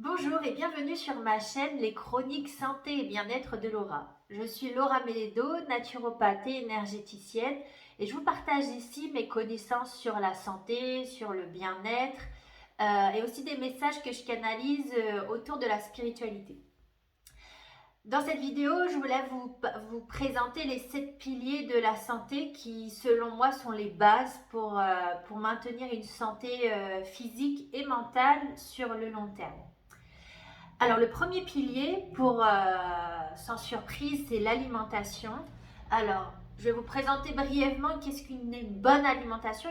Bonjour et bienvenue sur ma chaîne Les Chroniques Santé et Bien-être de Laura. Je suis Laura Mélédo, naturopathe et énergéticienne et je vous partage ici mes connaissances sur la santé, sur le bien-être et aussi des messages que je canalise autour de la spiritualité. Dans cette vidéo, je voulais vous présenter les 7 piliers de la santé qui, selon moi, sont les bases pour maintenir une santé physique et mentale sur le long terme. Alors, le premier pilier, sans surprise, c'est l'alimentation. Alors, je vais vous présenter brièvement qu'est-ce qu'une bonne alimentation,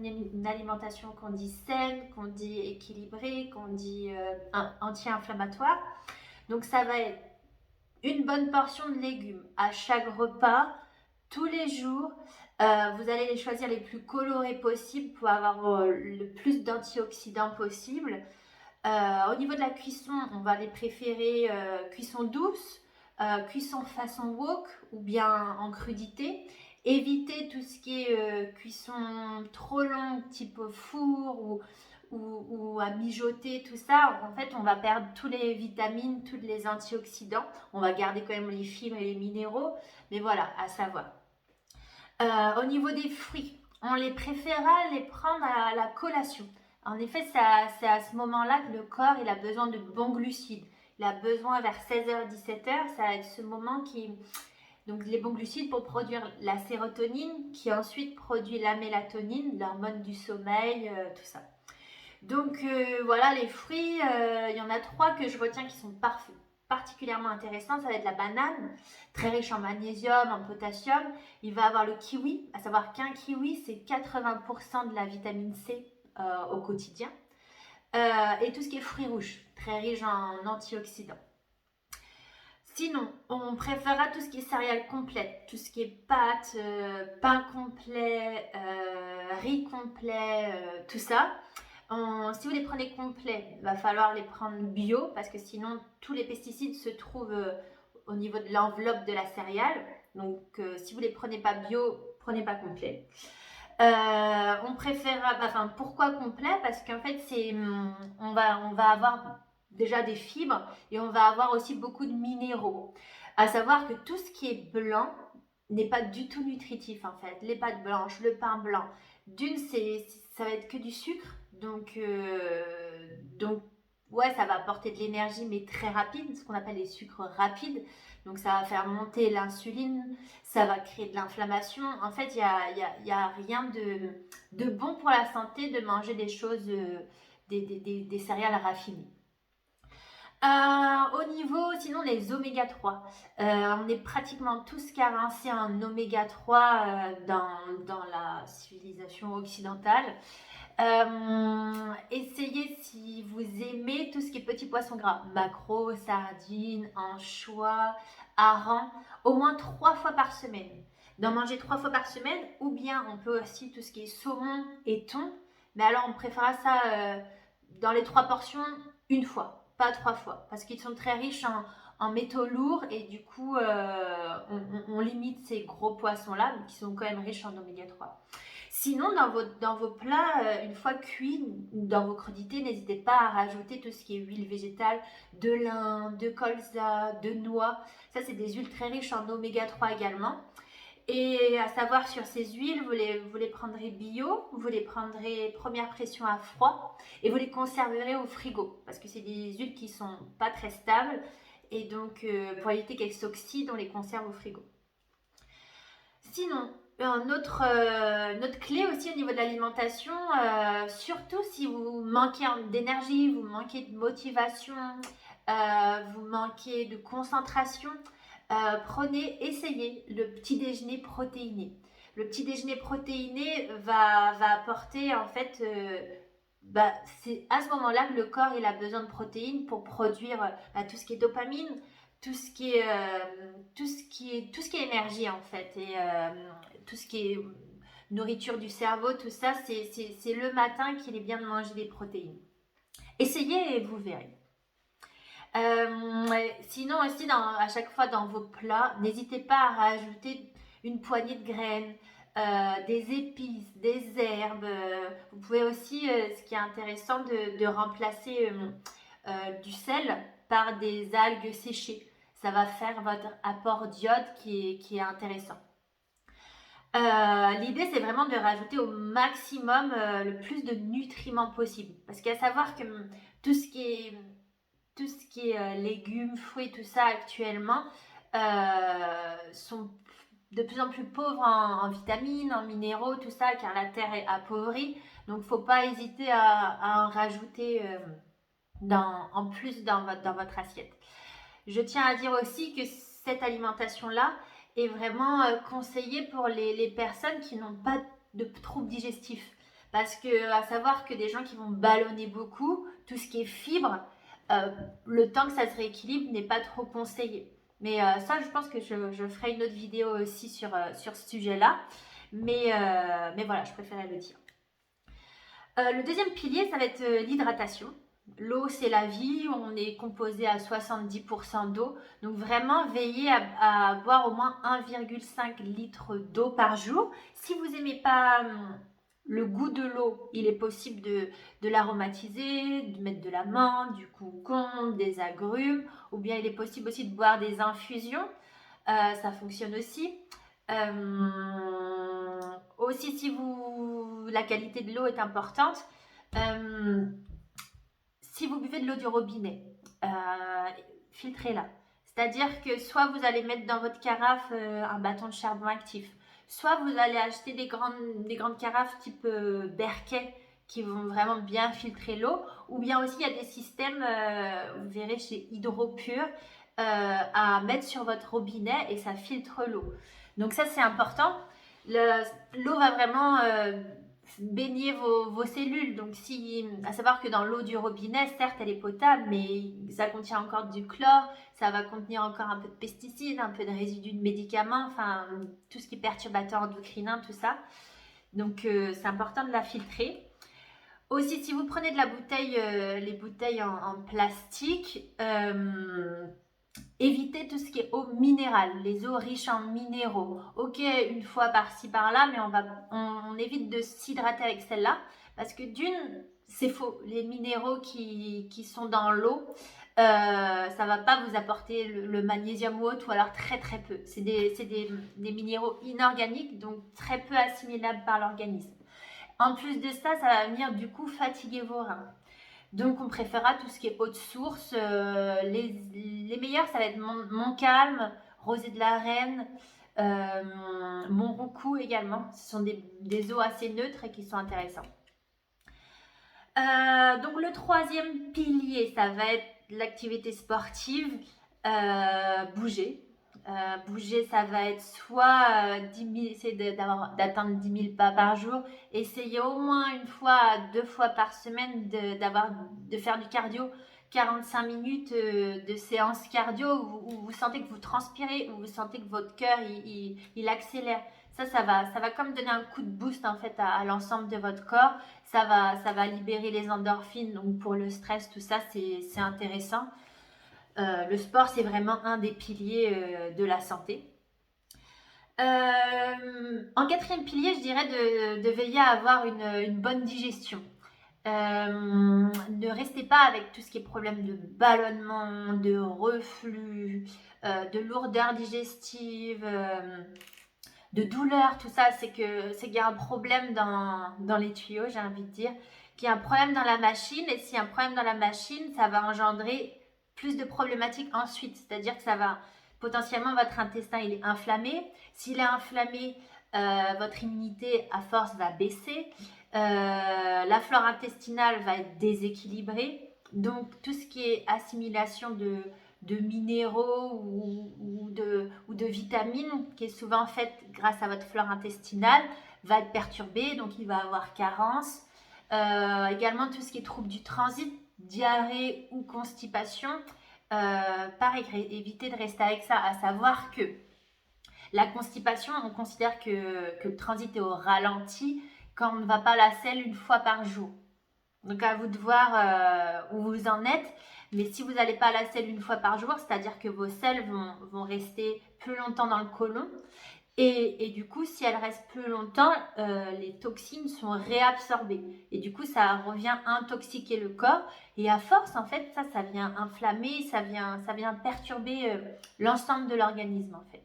une alimentation qu'on dit saine, qu'on dit équilibrée, qu'on dit anti-inflammatoire. Donc, ça va être une bonne portion de légumes à chaque repas, tous les jours. Vous allez les choisir les plus colorés possibles pour avoir le plus d'antioxydants possible. Au niveau de la cuisson, on va les préférer cuisson douce, cuisson façon wok ou bien en crudité. Éviter tout ce qui est cuisson trop longue, type au four ou à mijoter, tout ça. En fait, on va perdre toutes les vitamines, tous les antioxydants. On va garder quand même les fibres et les minéraux, mais voilà, à savoir. Au niveau des fruits, on les préférera les prendre à la collation. En effet, c'est à ce moment-là que le corps il a besoin de bons glucides. Il a besoin vers 16h-17h, ça va être ce moment qui... Donc les bons glucides pour produire la sérotonine qui ensuite produit la mélatonine, l'hormone du sommeil, tout ça. Donc voilà, les fruits, il y en a 3 que je retiens qui sont particulièrement intéressants. Ça va être la banane, très riche en magnésium, en potassium. Il va avoir le kiwi, à savoir qu'un kiwi, c'est 80% de la vitamine C au quotidien. Et tout ce qui est fruits rouges, très riche en antioxydants. Sinon, on préférera tout ce qui est céréales complètes, tout ce qui est pâtes, pain complet, riz complet, tout ça. Si vous les prenez complets, il va falloir les prendre bio parce que sinon tous les pesticides se trouvent au niveau de l'enveloppe de la céréale. Donc si vous les prenez pas bio, prenez pas complet. On préférera, pourquoi complet? Parce qu'en fait on va avoir déjà des fibres et on va avoir aussi beaucoup de minéraux. À savoir que tout ce qui est blanc n'est pas du tout nutritif en fait. Les pâtes blanches, le pain blanc, ça va être que du sucre. Donc ouais, ça va apporter de l'énergie, mais très rapide, ce qu'on appelle les sucres rapides. Donc ça va faire monter l'insuline, ça va créer de l'inflammation. En fait, il y a rien de bon pour la santé de manger des choses, des céréales raffinées. Au niveau, sinon, les oméga 3. On est pratiquement tous carencés en oméga 3 dans la civilisation occidentale. Essayez, si vous aimez tout ce qui est petits poissons gras, maquereaux, sardines, anchois, harengs, au moins 3 fois par semaine. D'en manger 3 fois par semaine, ou bien on peut aussi tout ce qui est saumon et thon, mais alors on préférera ça dans les 3 portions une fois, pas 3 fois, parce qu'ils sont très riches en métaux lourds et du coup on limite ces gros poissons là qui sont quand même riches en oméga 3. Sinon, dans vos plats, une fois cuits, dans vos crudités, n'hésitez pas à rajouter tout ce qui est huile végétale, de lin, de colza, de noix. Ça, c'est des huiles très riches en oméga 3 également. Et à savoir sur ces huiles, vous les prendrez bio, vous les prendrez première pression à froid et vous les conserverez au frigo parce que c'est des huiles qui sont pas très stables et donc pour éviter qu'elles s'oxydent, on les conserve au frigo. Sinon, une autre clé aussi au niveau de l'alimentation, surtout si vous manquez d'énergie, vous manquez de motivation, vous manquez de concentration, essayez le petit déjeuner protéiné. Le petit déjeuner protéiné va apporter en fait, c'est à ce moment-là que le corps il a besoin de protéines pour produire tout ce qui est dopamine, tout ce qui est énergie en fait et tout ce qui est nourriture du cerveau, tout ça, c'est le matin qu'il est bien de manger des protéines. Essayez et vous verrez. Sinon aussi, à chaque fois dans vos plats, n'hésitez pas à rajouter une poignée de graines, des épices, des herbes. Vous pouvez aussi, ce qui est intéressant, de remplacer du sel par des algues séchées. Ça va faire votre apport d'iode qui est intéressant. L'idée, c'est vraiment de rajouter au maximum le plus de nutriments possible. Parce qu'à savoir que tout ce qui est, légumes, fruits, tout ça actuellement sont de plus en plus pauvres en vitamines, en minéraux, tout ça, car la terre est appauvrie. Donc, il ne faut pas hésiter à en rajouter en plus dans votre assiette. Je tiens à dire aussi que cette alimentation-là est vraiment conseillée pour les personnes qui n'ont pas de troubles digestifs. Parce que, à savoir que des gens qui vont ballonner beaucoup, tout ce qui est fibres, le temps que ça se rééquilibre n'est pas trop conseillé. Mais ça, je pense que je ferai une autre vidéo aussi sur ce sujet-là. Mais voilà, je préférais le dire. Le deuxième pilier, ça va être l'hydratation. L'eau, c'est la vie. On est composé à 70% d'eau. Donc, vraiment, veillez à boire au moins 1,5 litre d'eau par jour. Si vous n'aimez pas le goût de l'eau, il est possible de l'aromatiser, de mettre de la menthe, du concombre, des agrumes. Ou bien, il est possible aussi de boire des infusions. Ça fonctionne aussi. Aussi, si la qualité de l'eau est importante, si vous buvez de l'eau du robinet, filtrez-la. C'est-à-dire que soit vous allez mettre dans votre carafe un bâton de charbon actif, soit vous allez acheter des grandes carafes type Berquet qui vont vraiment bien filtrer l'eau, ou bien aussi il y a des systèmes, vous verrez chez Hydropur, à mettre sur votre robinet et ça filtre l'eau. Donc ça, c'est important. L'eau va vraiment baigner vos cellules. Donc, à savoir que dans l'eau du robinet, certes, elle est potable, mais ça contient encore du chlore, ça va contenir encore un peu de pesticides, un peu de résidus de médicaments, enfin, tout ce qui est perturbateur endocrinien, tout ça. Donc, c'est important de la filtrer. Aussi, si vous prenez de la bouteille, les bouteilles en plastique, évitez tout ce qui est eau minérale, les eaux riches en minéraux. Ok, une fois par-ci par-là, mais on évite de s'hydrater avec celle-là parce que d'une, c'est faux. Les minéraux qui sont dans l'eau, ça va pas vous apporter le magnésium ou autre, ou alors très très peu. C'est des minéraux inorganiques, donc très peu assimilables par l'organisme. En plus de ça, ça va venir du coup fatiguer vos reins. Donc, on préférera tout ce qui est eau de source. Les meilleurs, ça va être Montcalm, Rosée de la Reine, Montroucou également. Ce sont des eaux assez neutres et qui sont intéressantes. Donc, le troisième pilier, ça va être l'activité sportive. Bouger. Bouger, ça va être soit 10 000, d'atteindre 10 000 pas par jour. Essayez au moins une fois, 2 fois par semaine de faire du cardio. 45 minutes de séance cardio où vous sentez que vous transpirez, où vous sentez que votre cœur il accélère. Ça va comme donner un coup de boost en fait à l'ensemble de votre corps. Ça va libérer les endorphines, donc pour le stress, tout ça, c'est intéressant. Le sport, c'est vraiment un des piliers de la santé. En quatrième pilier, je dirais de veiller à avoir une bonne digestion. Ne restez pas avec tout ce qui est problème de ballonnement, de reflux, de lourdeur digestive, de douleur, tout ça. C'est qu'il y a un problème dans les tuyaux, j'ai envie de dire, qu'il y a un problème dans la machine, et s'il y a un problème dans la machine, ça va engendrer plus de problématiques ensuite, c'est-à-dire que ça va potentiellement, votre intestin il est inflammé. S'il est inflammé, votre immunité à force va baisser, la flore intestinale va être déséquilibrée, donc tout ce qui est assimilation de minéraux ou de vitamines qui est souvent faite grâce à votre flore intestinale va être perturbé, donc il va avoir carence. Également tout ce qui est trouble du transit, diarrhée ou constipation, pareil, évitez de rester avec ça, à savoir que la constipation, on considère que le transit est au ralenti quand on ne va pas à la selle une fois par jour. Donc à vous de voir où vous en êtes, mais si vous n'allez pas à la selle une fois par jour, c'est-à-dire que vos selles vont rester plus longtemps dans le côlon. Et du coup, si elles restent plus longtemps, les toxines sont réabsorbées. Et du coup, ça revient intoxiquer le corps. Et à force, en fait, ça vient inflammer, ça vient perturber l'ensemble de l'organisme, en fait.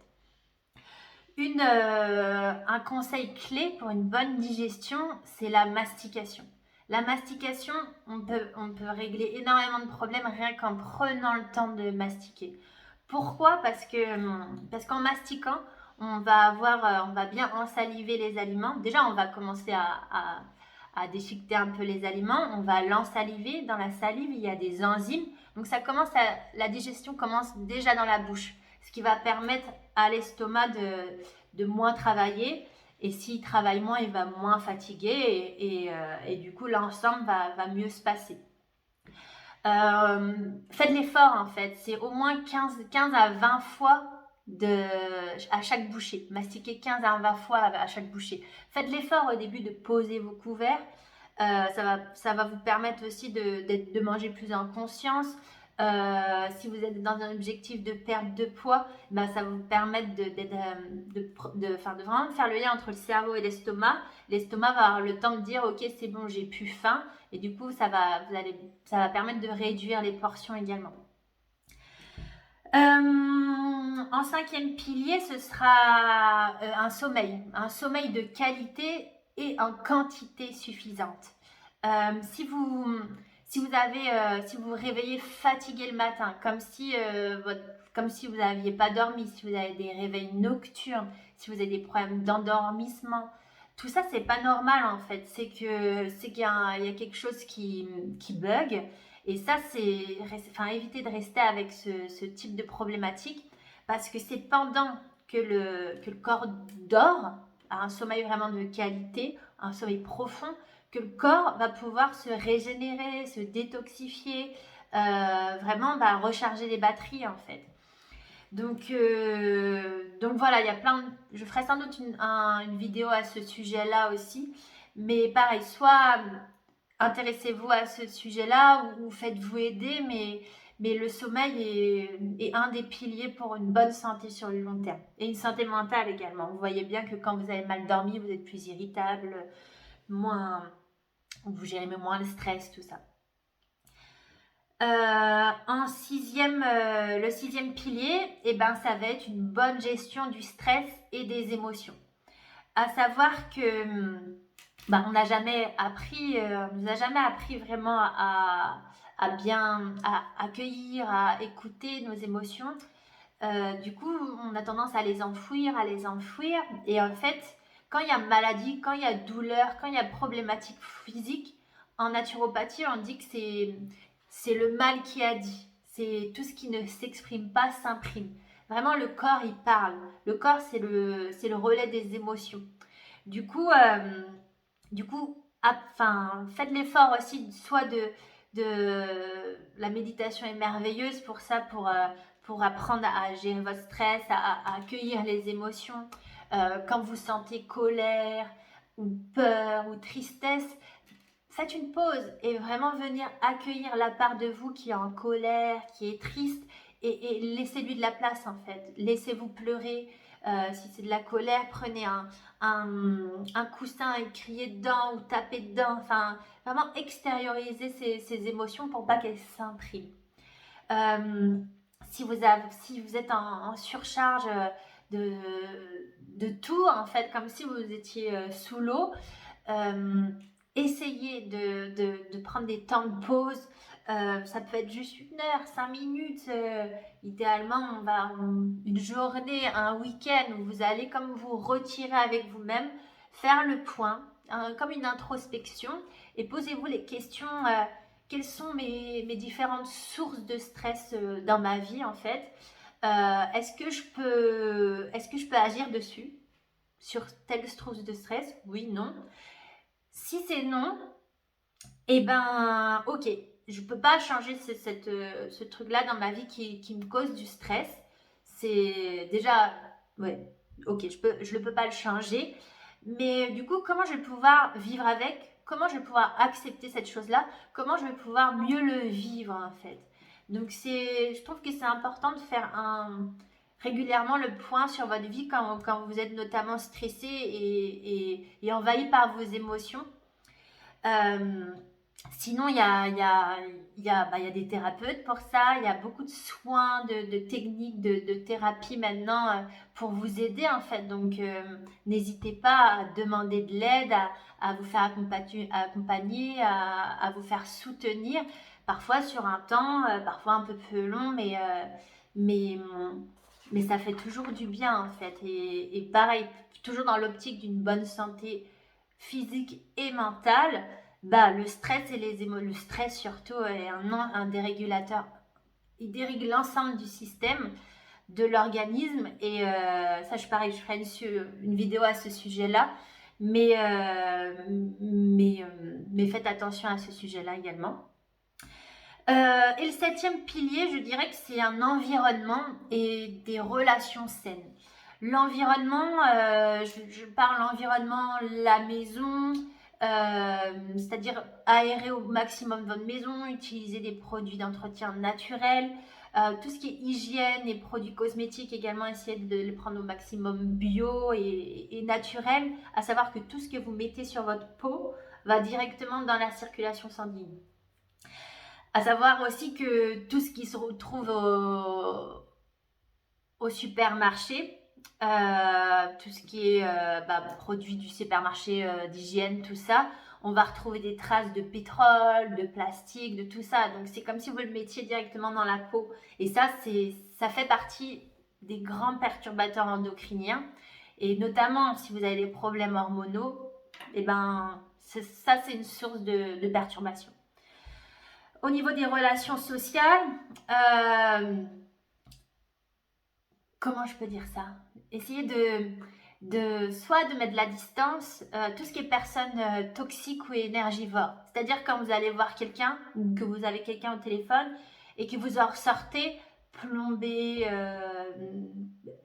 Un conseil clé pour une bonne digestion, c'est la mastication. La mastication, on peut régler énormément de problèmes rien qu'en prenant le temps de mastiquer. Pourquoi? Parce qu'en mastiquant, on va bien ensaliver les aliments. Déjà, on va commencer à déchiqueter un peu les aliments. On va l'ensaliver. Dans la salive, il y a des enzymes. Donc, la digestion commence déjà dans la bouche, ce qui va permettre à l'estomac de moins travailler. Et s'il travaille moins, il va moins fatiguer et du coup, l'ensemble va mieux se passer. Faites l'effort en fait, c'est au moins 15 à 20 fois à chaque bouchée. Mastiquez 15 à 20 fois à chaque bouchée. Faites l'effort au début de poser vos couverts. Ça va vous permettre aussi de manger plus en conscience. Si vous êtes dans un objectif de perte de poids, ben, ça va vous permettre de vraiment faire le lien entre le cerveau et l'estomac. L'estomac va avoir le temps de dire ok, c'est bon, j'ai plus faim, et du coup ça va permettre de réduire les portions également. En cinquième pilier, ce sera un sommeil de qualité et en quantité suffisante. Si vous vous réveillez fatigué le matin, comme si vous n'aviez pas dormi, si vous avez des réveils nocturnes, si vous avez des problèmes d'endormissement, tout ça c'est pas normal en fait. C'est qu'il y a quelque chose qui bug. Et ça, éviter de rester avec ce type de problématique, parce que c'est pendant que le corps dort, à un sommeil vraiment de qualité, un sommeil profond, que le corps va pouvoir se régénérer, se détoxifier, vraiment recharger les batteries en fait. Donc voilà, il y a je ferai sans doute une vidéo à ce sujet-là aussi, mais pareil, soit intéressez-vous à ce sujet-là ou faites-vous aider, mais le sommeil est un des piliers pour une bonne santé sur le long terme. Et une santé mentale également. Vous voyez bien que quand vous avez mal dormi, vous êtes plus irritable, vous gérez moins le stress, tout ça. Le sixième pilier, ça va être une bonne gestion du stress et des émotions. À savoir que on n'a jamais appris, nous a jamais appris vraiment à bien accueillir, à écouter nos émotions. Du coup, on a tendance à les enfouir. Et en fait, quand il y a maladie, quand il y a douleur, quand il y a problématique physique, en naturopathie, on dit que c'est le mal qui a dit. C'est tout ce qui ne s'exprime pas s'imprime. Vraiment, le corps, il parle. Le corps, c'est le relais des émotions. Du coup, faites l'effort aussi, soit la méditation est merveilleuse pour ça, pour apprendre à gérer votre stress, à accueillir les émotions. Quand vous sentez colère ou peur ou tristesse, faites une pause et vraiment venir accueillir la part de vous qui est en colère, qui est triste, et laissez-lui de la place en fait. Laissez-vous pleurer. Si c'est de la colère, prenez un coussin et criez dedans ou tapez dedans. Enfin, vraiment extérioriser ces émotions pour pas qu'elles s'impriment. Si vous êtes en surcharge de tout, en fait, comme si vous étiez sous l'eau, essayez de prendre des temps de pause. Ça peut être juste 1 heure, 5 minutes. Idéalement, une journée, un week-end où vous allez comme vous retirer avec vous-même, faire le point, comme une introspection, et posez-vous les questions. Quelles sont mes différentes sources de stress dans ma vie en fait? Est-ce que je peux agir dessus, sur telle source de stress? Oui, non. Si c'est non, ok, je peux pas changer ce truc-là dans ma vie qui me cause du stress. C'est déjà, ouais, ok, je ne peux pas le changer. Mais du coup, comment je vais pouvoir vivre avec? Comment je vais pouvoir accepter cette chose-là? Comment je vais pouvoir mieux le vivre en fait? Donc je trouve que c'est important de faire régulièrement le point sur votre vie quand vous êtes notamment stressé et envahi par vos émotions. Sinon, il y a des thérapeutes pour ça, il y a beaucoup de soins, de techniques, de thérapie maintenant pour vous aider en fait. Donc, n'hésitez pas à demander de l'aide, à vous faire accompagner, à vous faire soutenir, parfois sur un temps, parfois un peu plus long, mais, mais ça fait toujours du bien en fait. Et pareil, toujours dans l'optique d'une bonne santé physique et mentale. Bah, le stress et le stress surtout est un dérégulateur. Il dérègle l'ensemble du système, de l'organisme. Et ça, pareil, je ferai une vidéo à ce sujet-là. Mais, euh, mais faites attention à ce sujet-là également. Et le septième pilier, je dirais que c'est un environnement et des relations saines. L'environnement, je parle environnement, la maison, c'est-à-dire aérer au maximum votre maison, utiliser des produits d'entretien naturels, tout ce qui est hygiène et produits cosmétiques également, essayez de les prendre au maximum bio et naturel, à savoir que tout ce que vous mettez sur votre peau va directement dans la circulation sanguine. À savoir aussi que tout ce qui se retrouve au supermarché, tout ce qui est produits du supermarché, d'hygiène, tout ça, on va retrouver des traces de pétrole, de plastique, de tout ça. Donc c'est comme si vous le mettiez directement dans la peau. Et ça fait partie des grands perturbateurs endocriniens. Et notamment si vous avez des problèmes hormonaux, et ben ça c'est une source de perturbation. Au niveau des relations sociales, comment je peux dire ça? Essayez soit de mettre de la distance, tout ce qui est personne toxique ou énergivore. C'est-à-dire quand vous allez voir quelqu'un, ou que vous avez quelqu'un au téléphone, et que vous en ressortez plombé,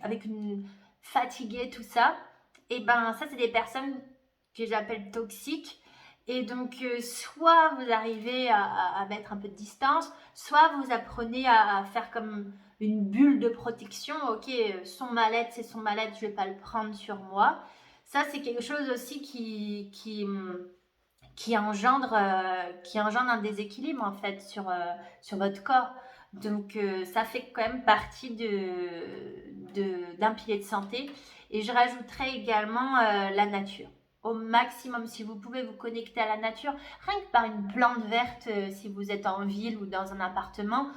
avec une fatiguée, tout ça, et ben ça c'est des personnes que j'appelle toxiques. Et donc, soit vous arrivez à mettre un peu de distance, soit vous apprenez à faire comme une bulle de protection. Ok, son mal-être, c'est son mal-être, je ne vais pas le prendre sur moi. Ça, c'est quelque chose aussi qui engendre un déséquilibre en fait sur votre corps. Donc, ça fait quand même partie d'un pilier de santé. Et je rajouterais également la nature. Au maximum, si vous pouvez vous connecter à la nature, rien que par une plante verte, si vous êtes en ville ou dans un appartement,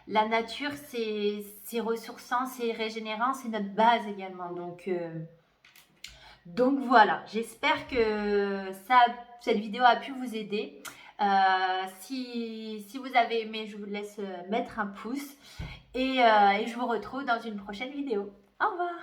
la nature, c'est ressourçant, c'est régénérant, c'est notre base également. Donc voilà, j'espère que cette vidéo a pu vous aider. Si vous avez aimé, je vous laisse mettre un pouce et je vous retrouve dans une prochaine vidéo. Au revoir!